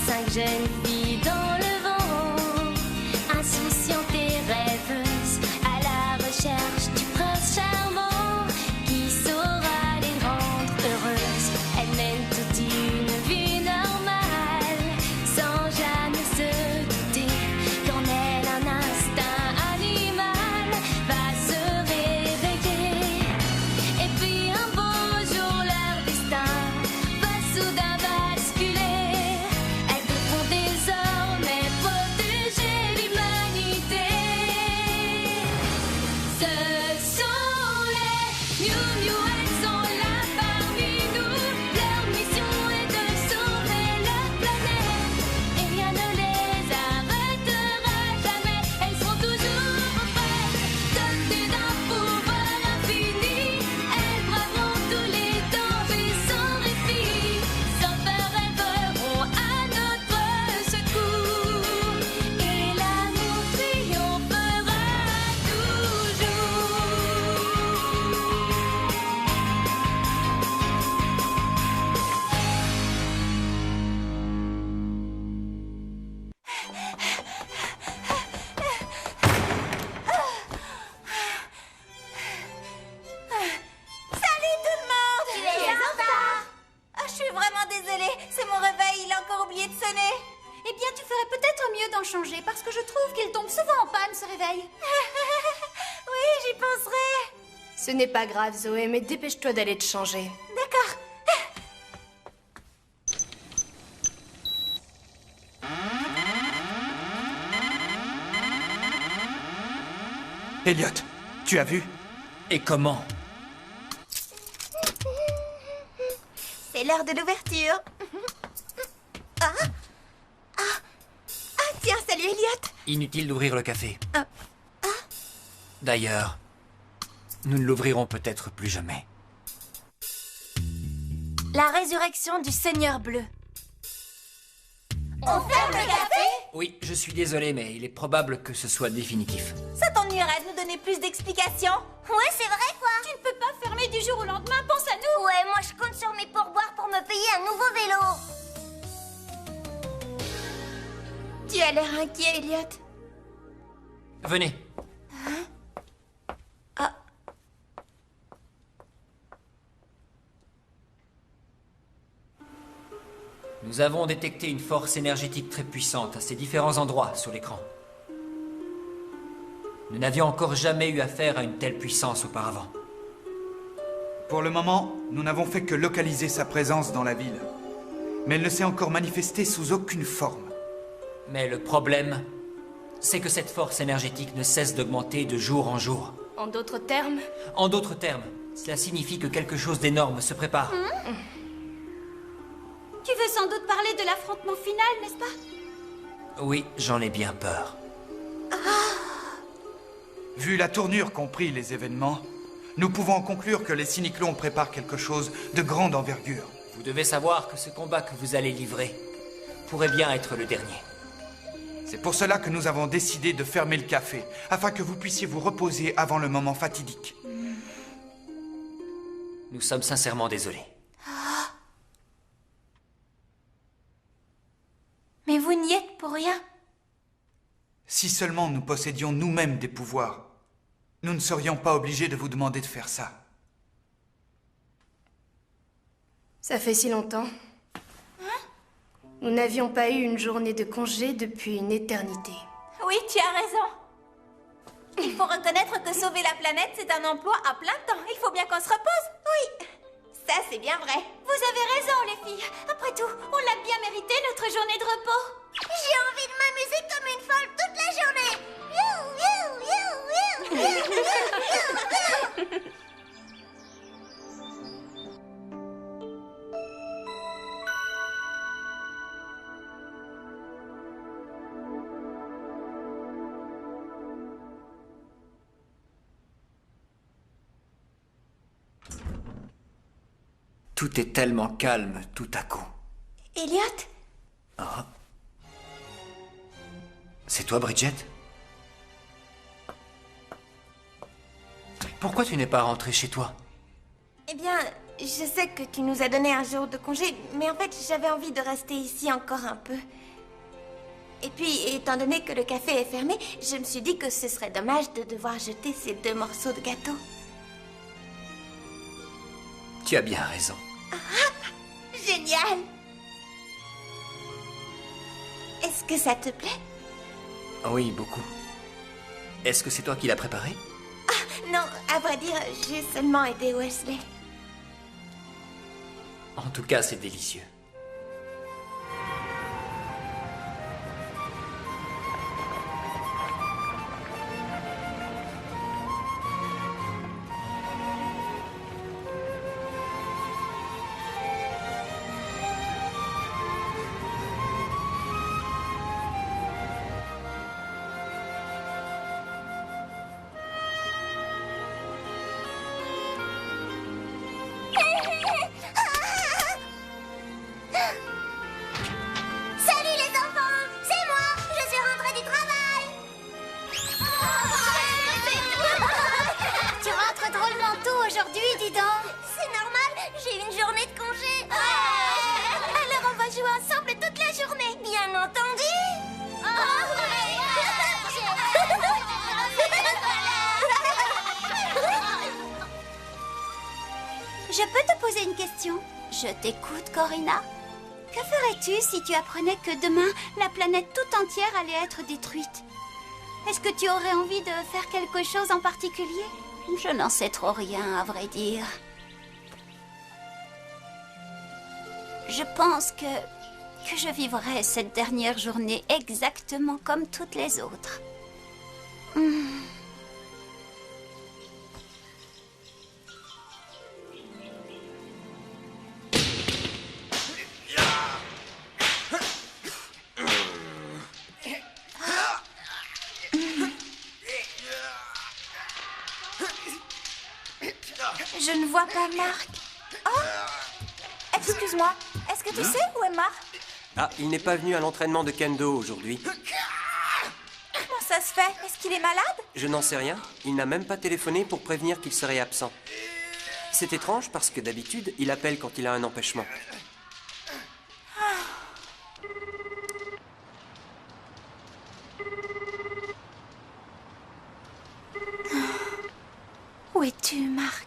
cinq jeunes filles dans le vent, insouciantes et rêveuses, à la recherche du prince charmant qui saura les rendre heureuses. Elles mènent toute une vie normale, sans jamais se douter qu'en elles un instinct animal va se réveiller. Et puis un beau jour leur destin va soudain basculer. Elles devront désormais protéger l'humanité. Ce sont les Miou Miou, elles sont là parmi nous. Leur mission est de sauver la planète et rien ne les arrêtera jamais. Elles seront toujours prêtes, dotées d'un pouvoir infini. Elles braveront tous les dangers sans répit. Sans peur, elles voleront à notre secours et l'amour triomphera toujours. Salut tout le monde! Tu es en retard. Je suis vraiment désolée, c'est mon réveil, il a encore oublié de sonner. Eh bien, tu ferais peut-être mieux d'en changer, parce que je trouve qu'il tombe souvent en panne, ce réveil. Oui, j'y penserai. Ce n'est pas grave, Zoé, mais dépêche-toi d'aller te changer. D'accord. Elliot, tu as vu? Et comment? C'est l'heure de l'ouverture. Ah. Tiens, salut Elliot. Inutile d'ouvrir le café. D'ailleurs, nous ne l'ouvrirons peut-être plus jamais. La résurrection du Seigneur Bleu. On ferme le café? Oui, je suis désolé, mais il est probable que ce soit définitif. Ça t'ennuierait de nous donner plus d'explications? Ouais, c'est vrai quoi. Tu ne peux pas fermer du jour au lendemain, pense à nous. Ouais, moi je compte sur mes pourboires pour me payer un nouveau vélo. Tu as l'air inquiet, Elliot. Venez. Nous avons détecté une force énergétique très puissante à ces différents endroits sur l'écran. Nous n'avions encore jamais eu affaire à une telle puissance auparavant. Pour le moment, nous n'avons fait que localiser sa présence dans la ville. Mais elle ne s'est encore manifestée sous aucune forme. Mais le problème, c'est que cette force énergétique ne cesse d'augmenter de jour en jour. En d'autres termes, En d'autres termes, cela signifie que quelque chose d'énorme se prépare. Tu veux sans doute parler de l'affrontement final, n'est-ce pas? Oui, j'en ai bien peur. Vu la tournure qu'ont pris les événements, nous pouvons en conclure que les cyclones préparent quelque chose de grande envergure. Vous devez savoir que ce combat que vous allez livrer pourrait bien être le dernier. C'est pour cela que nous avons décidé de fermer le café, afin que vous puissiez vous reposer avant le moment fatidique. Nous sommes sincèrement désolés. Mais vous n'y êtes pour rien. Si seulement nous possédions nous-mêmes des pouvoirs, nous ne serions pas obligés de vous demander de faire ça. ça fait si longtemps. Nous n'avions pas eu une journée de congé depuis une éternité. Oui, tu as raison. Il faut reconnaître que sauver la planète, c'est un emploi à plein temps. Il faut bien qu'on se repose. Oui, ça c'est bien vrai. Vous avez raison, les filles. Après tout, on l'a bien mérité, notre journée de repos. J'ai envie de m'amuser comme une folle toute la journée. Miou, miou, miou, miou, miou, miou, miou, miou. Tout est tellement calme tout à coup. Elliot? C'est toi, Bridget? Pourquoi tu n'es pas rentrée chez toi? Eh bien, je sais que tu nous as donné un jour de congé, mais en fait, j'avais envie de rester ici encore un peu. Et puis, étant donné que le café est fermé, je me suis dit que ce serait dommage de devoir jeter ces 2 morceaux de gâteau. Tu as bien raison. Génial! Est-ce que ça te plaît? Oui, beaucoup. Est-ce que c'est toi qui l'as préparé? Non, à vrai dire, j'ai seulement aidé Wesley. En tout cas, c'est délicieux. Salut les enfants, c'est moi, je suis rentrée du travail. Tu rentres drôlement tôt aujourd'hui, dis donc. C'est normal, j'ai une journée de congé. Alors on va jouer ensemble toute la journée, bien entendu. Je peux te poser une question? Je t'écoute, Corinna. Que ferais-tu si tu apprenais que demain, la planète tout entière allait être détruite? Est-ce que tu aurais envie de faire quelque chose en particulier? Je n'en sais trop rien, à vrai dire. Je pense que je vivrai cette dernière journée exactement comme toutes les autres. Je ne vois pas Marc. Oh! Excuse-moi, est-ce que tu sais où est Marc? Ah, il n'est pas venu à l'entraînement de kendo aujourd'hui. Comment ça se fait? Est-ce qu'il est malade? Je n'en sais rien. Il n'a même pas téléphoné pour prévenir qu'il serait absent. C'est étrange parce que d'habitude, il appelle quand il a un empêchement. Où es-tu, Marc?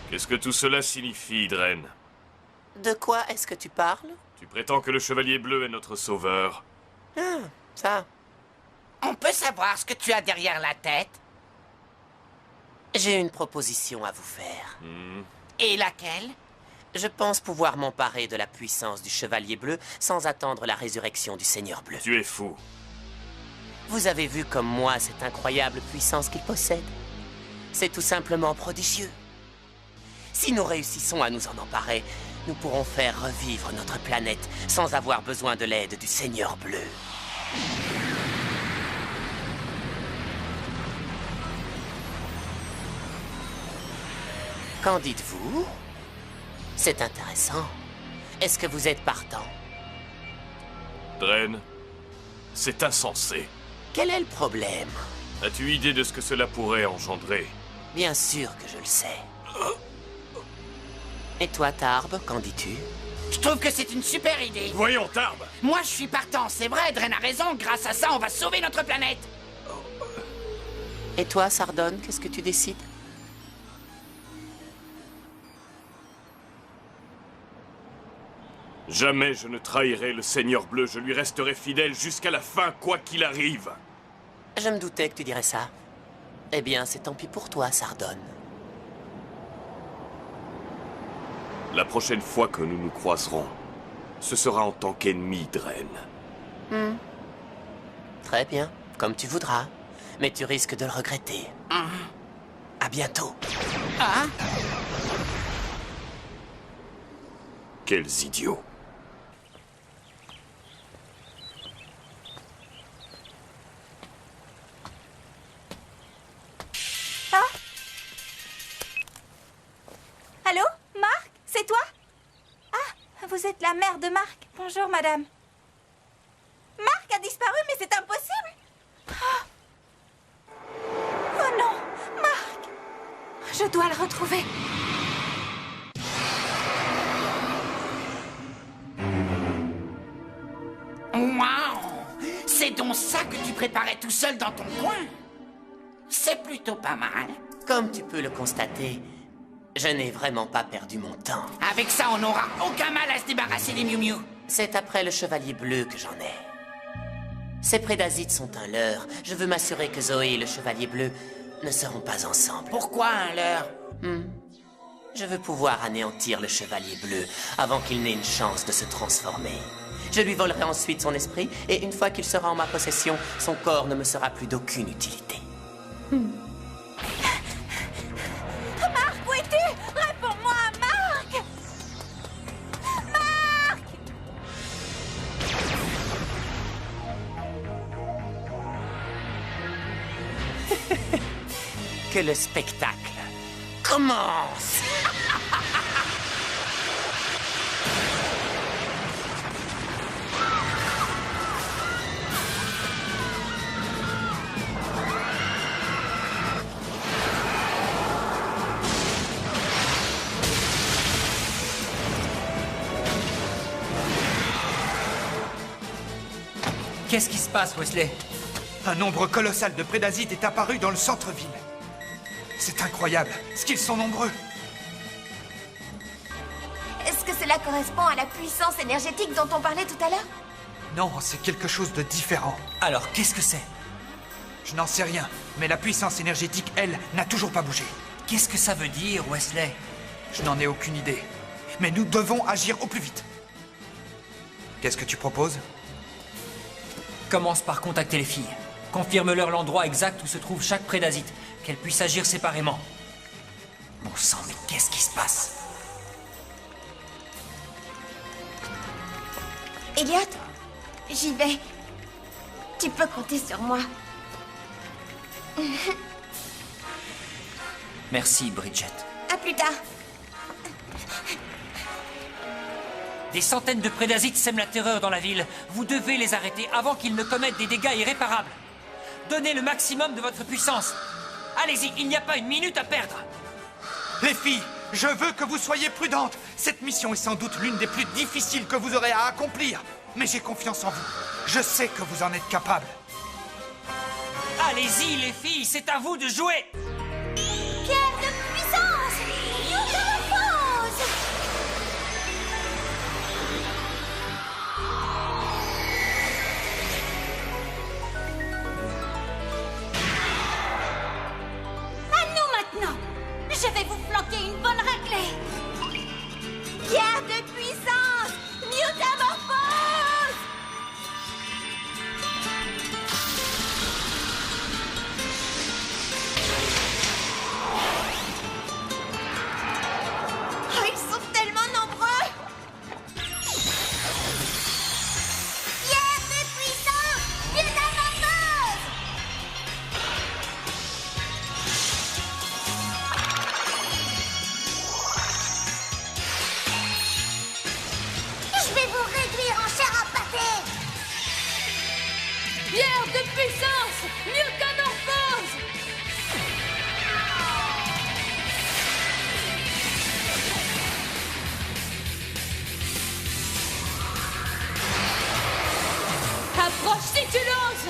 Qu'est-ce que tout cela signifie, Dren? De quoi est-ce que tu parles? Tu prétends que le Chevalier Bleu est notre sauveur. Ah, ça. On peut savoir ce que tu as derrière la tête? J'ai une proposition à vous faire. Et laquelle? Je pense pouvoir m'emparer de la puissance du Chevalier Bleu sans attendre la résurrection du Seigneur Bleu. Tu es fou. Vous avez vu comme moi cette incroyable puissance qu'il possède? C'est tout simplement prodigieux. Si nous réussissons à nous en emparer, nous pourrons faire revivre notre planète sans avoir besoin de l'aide du Seigneur Bleu. Qu'en dites-vous? C'est intéressant. Est-ce que vous êtes partant? Dren, c'est insensé. Quel est le problème? As-tu idée de ce que cela pourrait engendrer? Bien sûr que je le sais. Et toi, Tarb, qu'en dis-tu? Je trouve que c'est une super idée. Voyons, Tarb! Moi, je suis partant, c'est vrai, Dren a raison. Grâce à ça, on va sauver notre planète. Et toi, Sardone, qu'est-ce que tu décides? Jamais je ne trahirai le Seigneur Bleu. Je lui resterai fidèle jusqu'à la fin, quoi qu'il arrive. Je me doutais que tu dirais ça. Eh bien, c'est tant pis pour toi, Sardone. La prochaine fois que nous nous croiserons, ce sera en tant qu'ennemi, Dren. Très bien, comme tu voudras. Mais tu risques de le regretter. À bientôt. Quels idiots. Vous êtes la mère de Marc. Bonjour, madame. Marc a disparu, mais c'est impossible. Oh non, Marc. Je dois le retrouver. Waouh! C'est donc ça que tu préparais tout seul dans ton coin? C'est plutôt pas mal. Comme tu peux le constater, je n'ai vraiment pas perdu mon temps. Avec ça, on n'aura aucun mal à se débarrasser des Miu Miu. C'est après le chevalier bleu que j'en ai. Ces prédasites sont un leurre. Je veux m'assurer que Zoé et le chevalier bleu ne seront pas ensemble. Pourquoi un leurre? Je veux pouvoir anéantir le chevalier bleu avant qu'il n'ait une chance de se transformer. Je lui volerai ensuite son esprit, et une fois qu'il sera en ma possession, son corps ne me sera plus d'aucune utilité. Marc, où es-tu? Réponds-moi, Marc! Marc! Que le spectacle commence! Qu'est-ce qui se passe, Wesley? Un nombre colossal de prédasites est apparu dans le centre-ville. C'est incroyable, ce qu'ils sont nombreux. Est-ce que cela correspond à la puissance énergétique dont on parlait tout à l'heure? Non, c'est quelque chose de différent. Alors, qu'est-ce que c'est? Je n'en sais rien, mais la puissance énergétique, elle, n'a toujours pas bougé. Qu'est-ce que ça veut dire, Wesley? Je n'en ai aucune idée. Mais nous devons agir au plus vite. Qu'est-ce que tu proposes? Commence par contacter les filles. Confirme-leur l'endroit exact où se trouve chaque prédasite, qu'elles puissent agir séparément. Bon sang, mais qu'est-ce qui se passe? Elliot, j'y vais. Tu peux compter sur moi. Merci, Bridget. À plus tard. Des centaines de prédasites sèment la terreur dans la ville. Vous devez les arrêter avant qu'ils ne commettent des dégâts irréparables. Donnez le maximum de votre puissance. Allez-y, il n'y a pas une minute à perdre. Les filles, je veux que vous soyez prudentes. Cette mission est sans doute l'une des plus difficiles que vous aurez à accomplir. Mais j'ai confiance en vous. Je sais que vous en êtes capables. Allez-y, les filles, c'est à vous de jouer. Pierre de puissance! Métamorphose! À nous maintenant! Je vais vous flanquer une bonne raclée! Pierre de puissance! Métamorphose! Oh, ils sont tellement nombreux! Pierre de puissance! Métamorphose! Je vais vous réduire en chair à pâté! Pierre de puissance! Métamorphose! Approche si tu l'oses!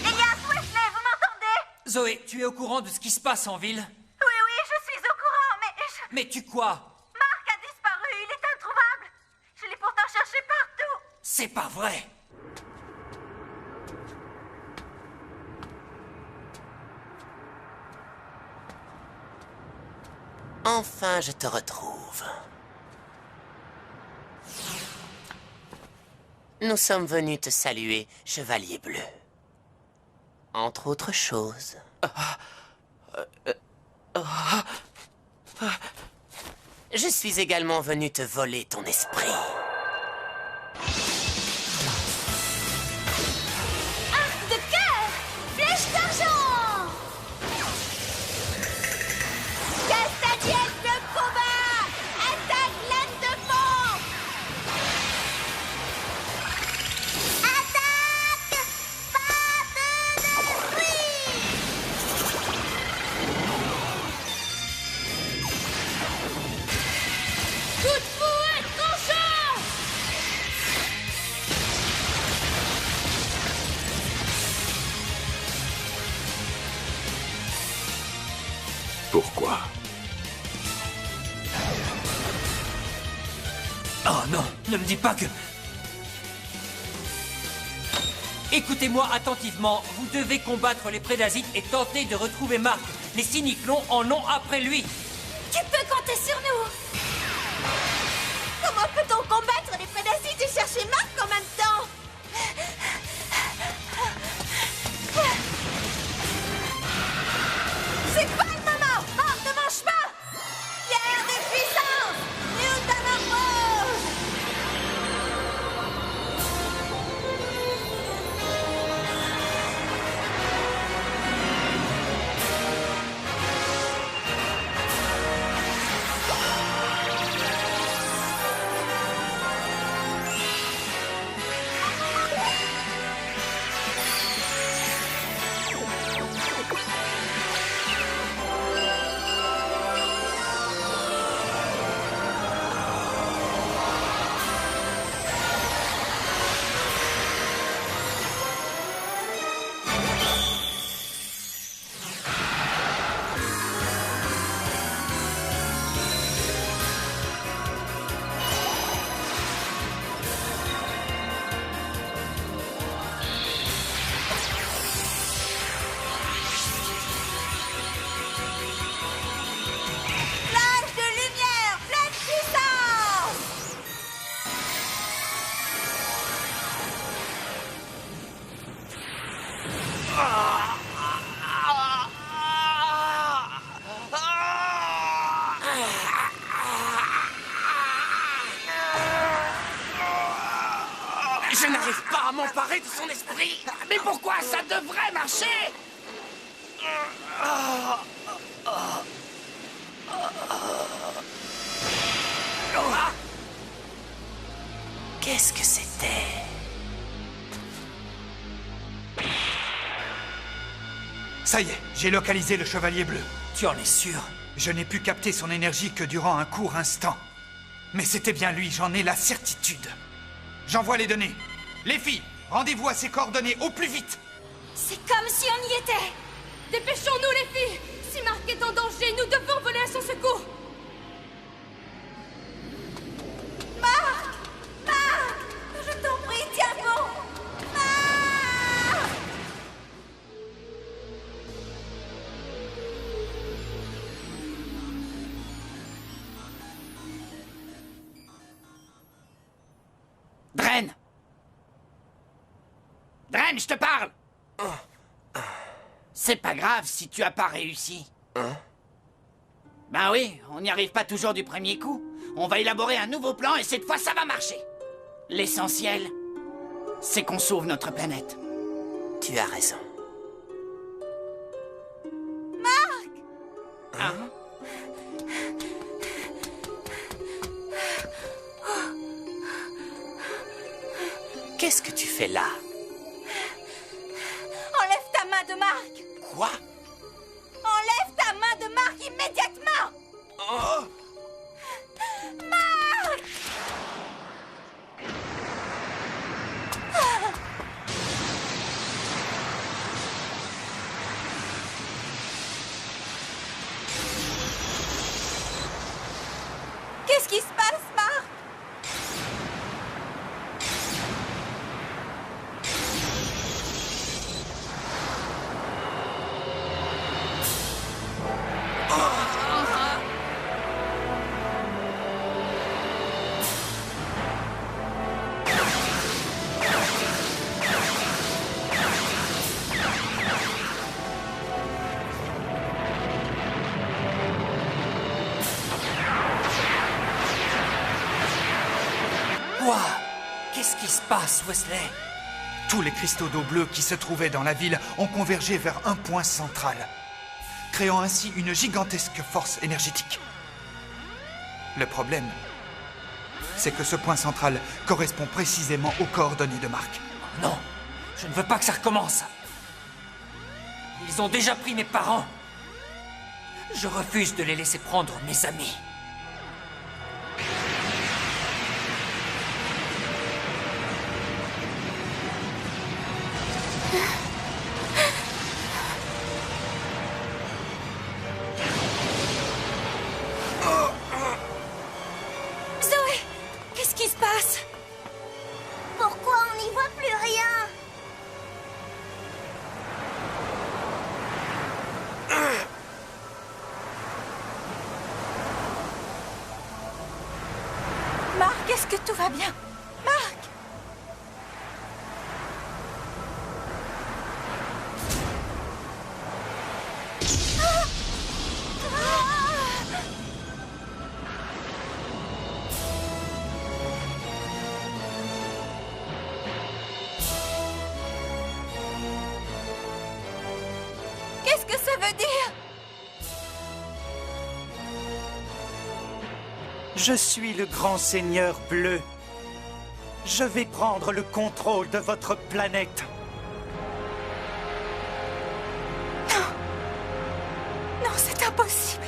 Elias, Wesley, vous m'entendez? Zoé, tu es au courant de ce qui se passe en ville? Oui, je suis au courant, mais Mais tu quoi? Marc a disparu, il est introuvable. Je l'ai pourtant cherché partout. C'est pas vrai. Enfin, je te retrouve. Nous sommes venus te saluer, Chevalier Bleu. Entre autres choses. Je suis également venu te voler ton esprit. Arc de cœur, flèche d'argent. Castadienne de combat, attaque laine de fond. Pourquoi? Oh non, ne me dis pas que... Écoutez-moi attentivement, vous devez combattre les prédasites et tenter de retrouver Marc. Les cyniclons en ont après lui. Tu peux compter sur nous. Comment peut-on combattre les prédasites et chercher Marc en même temps? C'est pas le moment! Hors de mon chemin! Pierre de puissance! Métamorphose! Flash de lumière! Pleine puissance! Je n'arrive pas à m'emparer de son esprit. Mais pourquoi ça devrait marcher? Qu'est-ce que c'était? Ça y est, j'ai localisé le chevalier bleu. Tu en es sûr? Je n'ai pu capter son énergie que durant un court instant. Mais c'était bien lui, j'en ai la certitude. J'envoie les données. Les filles, rendez-vous à ces coordonnées au plus vite. C'est comme si on y était. Dépêchons-nous, les filles! Si Marc est en danger, nous devons voler à son secours! Marc! Marc! Je t'en prie, tiens bon! Marc! Dren! Dren, je te parle! C'est pas grave si tu as pas réussi. Ben oui, on n'y arrive pas toujours du premier coup. On va élaborer un nouveau plan et cette fois ça va marcher. L'essentiel, c'est qu'on sauve notre planète. Tu as raison. Hein? Qu'est-ce que tu fais là? Enlève ta main de Marc! Quoi? Enlève ta main de Marc immédiatement! Oh! Marc! Qu'est-ce qui se passe, Marc? Quoi? Qu'est-ce qui se passe, Wesley? Tous les cristaux d'eau bleue qui se trouvaient dans la ville ont convergé vers un point central, créant ainsi une gigantesque force énergétique. Le problème, c'est que ce point central correspond précisément aux coordonnées de Marc. Non, je ne veux pas que ça recommence. Ils ont déjà pris mes parents. Je refuse de les laisser prendre mes amis. Est-ce que tout va bien? Marc! Qu'est-ce que ça veut dire? Je suis le grand seigneur bleu. Je vais prendre le contrôle de votre planète. Non, c'est impossible.